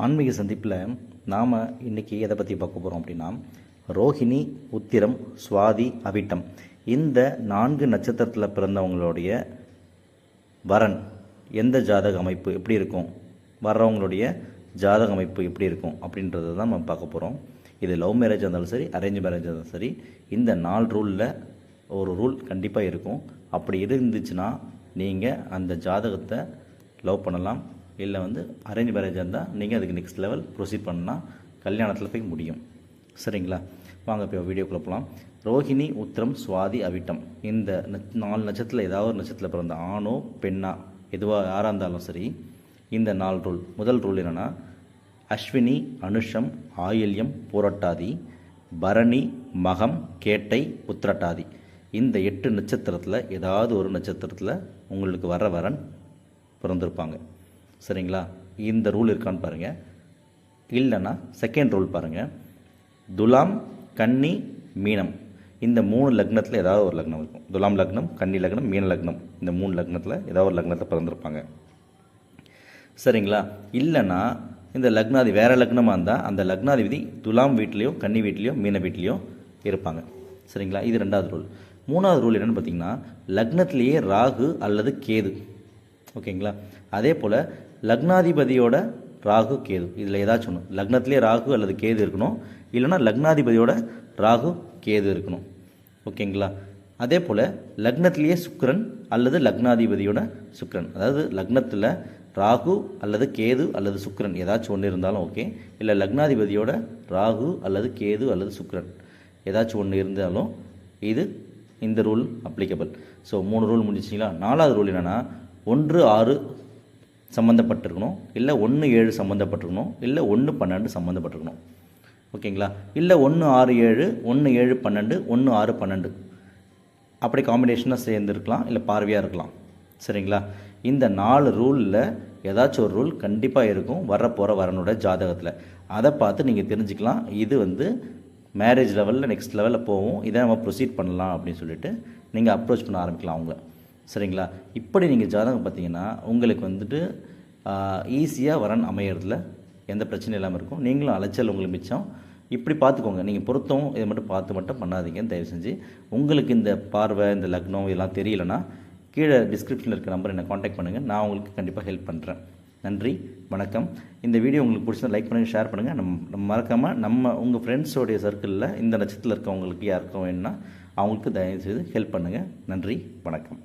ஆன்மீக சந்திப்பில் நாம் இன்றைக்கி எதை பற்றி பார்க்க போகிறோம் அப்படின்னா, ரோஹிணி, உத்திரம், சுவாதி, அவிட்டம் இந்த 4 நட்சத்திரத்தில் பிறந்தவங்களுடைய வரன் எந்த ஜாதக அமைப்பு எப்படி இருக்கும், வர்றவங்களுடைய ஜாதக அமைப்பு எப்படி இருக்கும் அப்படின்றத தான் நம்ம பார்க்க போகிறோம். இது லவ் மேரேஜ் இருந்தாலும் சரி, அரேஞ்ச் மேரேஜ் இருந்தாலும் சரி, இந்த 4 ரூலில் ஒரு ரூல் கண்டிப்பாக இருக்கும். அப்படி இருந்துச்சுன்னா நீங்கள் அந்த ஜாதகத்தை லவ் பண்ணலாம். இல்லை அரேஞ்ச் மேரேஜ் இருந்தால் நீங்கள் அதுக்கு நெக்ஸ்ட் லெவல் ப்ரொசீட் பண்ணால் கல்யாணத்தில் போய் முடியும். சரிங்களா? வாங்க இப்போ வீடியோக்குள்ளே போகலாம். ரோஹிணி, உத்திரம், சுவாதி, அவிட்டம் இந்த 4 நட்சத்திரத்தில் ஏதாவது ஒரு நட்சத்திரத்தில் பிறந்த ஆணோ பெண்ணா எதுவாக யாராக இருந்தாலும் சரி, இந்த 4 ரூல். முதல் ரூல் என்னென்னா, அஸ்வினி, அனுஷம், ஆயில்யம், பூரட்டாதி, பரணி, மகம், கேட்டை, உத்திரட்டாதி இந்த 8 நட்சத்திரத்தில் ஏதாவது ஒரு நட்சத்திரத்தில் உங்களுக்கு வர வரன் பிறந்திருப்பாங்க. சரிங்களா? இந்த ரூல் இருக்கான்னு பாருங்கள். இல்லைன்னா செகண்ட் ரூல் பாருங்கள். துலாம், கன்னி, மீனம் இந்த 3 லக்னத்தில் ஏதாவது ஒரு லக்னம் இருக்கும். துலாம் லக்னம், கன்னி லக்னம், மீன லக்னம் இந்த 3 லக்னத்தில் ஏதாவது ஒரு லக்னத்தை பிறந்திருப்பாங்க. சரிங்களா? இல்லைன்னா இந்த லக்னாதி வேறு லக்னமாக இருந்தால் அந்த லக்னாதிபதி துலாம் வீட்லேயோ, கன்னி வீட்லேயோ, மீன வீட்லேயோ இருப்பாங்க. சரிங்களா? இது 2வது ரூல். 3வது ரூல் என்னென்னு பார்த்தீங்கன்னா, லக்னத்திலேயே ராகு அல்லது கேது. ஓகேங்களா? அதே போல் லக்னாதிபதியோட ராகு, கேது இதில் ஏதாச்சும் ஒன்று. லக்னத்திலே ராகு அல்லது கேது இருக்கணும். இல்லைனா லக்னாதிபதியோட ராகு, கேது இருக்கணும். ஓகேங்களா? அதே போல் லக்னத்திலேயே சுக்கிரன் அல்லது லக்னாதிபதியோட சுக்கிரன், அதாவது லக்னத்தில் ராகு அல்லது கேது அல்லது சுக்கிரன் ஏதாச்சும் ஒன்று இருந்தாலும் ஓகே. இல்லை லக்னாதிபதியோட ராகு அல்லது கேது அல்லது சுக்கிரன் ஏதாச்சும் ஒன்று இருந்தாலும் இந்த ரூல் அப்ளிகபிள். ஸோ 3 ரூல் முடிச்சிங்களா? 4வது ரூல் என்னென்னா, 1-6 சம்மந்தப்பட்டிருக்கணும், இல்லை 1-7 சம்மந்தப்பட்டிருக்கணும், இல்லை 1-12 சம்மந்தப்பட்டிருக்கணும். ஓகேங்களா? இல்லை 1-6-7, 1-7-12, 1-6-12 அப்படி காம்பினேஷனாக சேர்ந்துருக்கலாம், இல்லை பார்வையாக இருக்கலாம். சரிங்களா? இந்த 4 ரூலில் ஏதாச்சும் ஒரு ரூல் கண்டிப்பாக இருக்கும் வரப்போகிற வரனோட ஜாதகத்தில். அதை பார்த்து நீங்கள் தெரிஞ்சுக்கலாம். இது மேரேஜ் லெவலில் நெக்ஸ்ட் லெவலில் போகும், இதை நம்ம ப்ரொசீட் பண்ணலாம் அப்படின்னு சொல்லிட்டு நீங்கள் அப்ரோச் பண்ண ஆரம்பிக்கலாம் அவங்கள. சரிங்களா? இப்படி நீங்கள் ஜாதகம் பார்த்தீங்கன்னா உங்களுக்கு ஈஸியாக வரன் அமையறதுல எந்த பிரச்சனையும் இல்லாமல் இருக்கும். நீங்களும் அலைச்சல் உங்களுக்கு மிச்சம். இப்படி பார்த்துக்கோங்க. நீங்கள் பொருத்தம் இதை மட்டும் பார்த்து பண்ணாதீங்க தயவு செஞ்சு. உங்களுக்கு இந்த பார்வை, இந்த லக்னம் இதெல்லாம் தெரியலனா கீழே டிஸ்கிரிப்ஷனில் இருக்க நம்பர் என்னை காண்டாக்ட் பண்ணுங்கள். நான் உங்களுக்கு கண்டிப்பாக ஹெல்ப் பண்ணுறேன். நன்றி, வணக்கம். இந்த வீடியோ உங்களுக்கு பிடிச்சா லைக் பண்ணுங்கள், ஷேர் பண்ணுங்கள். நம்ம மறக்காமல் உங்கள் ஃப்ரெண்ட்ஸோடைய சர்க்கிளில் இந்த நட்சத்திரத்தில் இருக்கவங்களுக்கு யாருக்கும் வேணும்னா அவங்களுக்கு தயவுசெய்து ஹெல்ப் பண்ணுங்கள். நன்றி, வணக்கம்.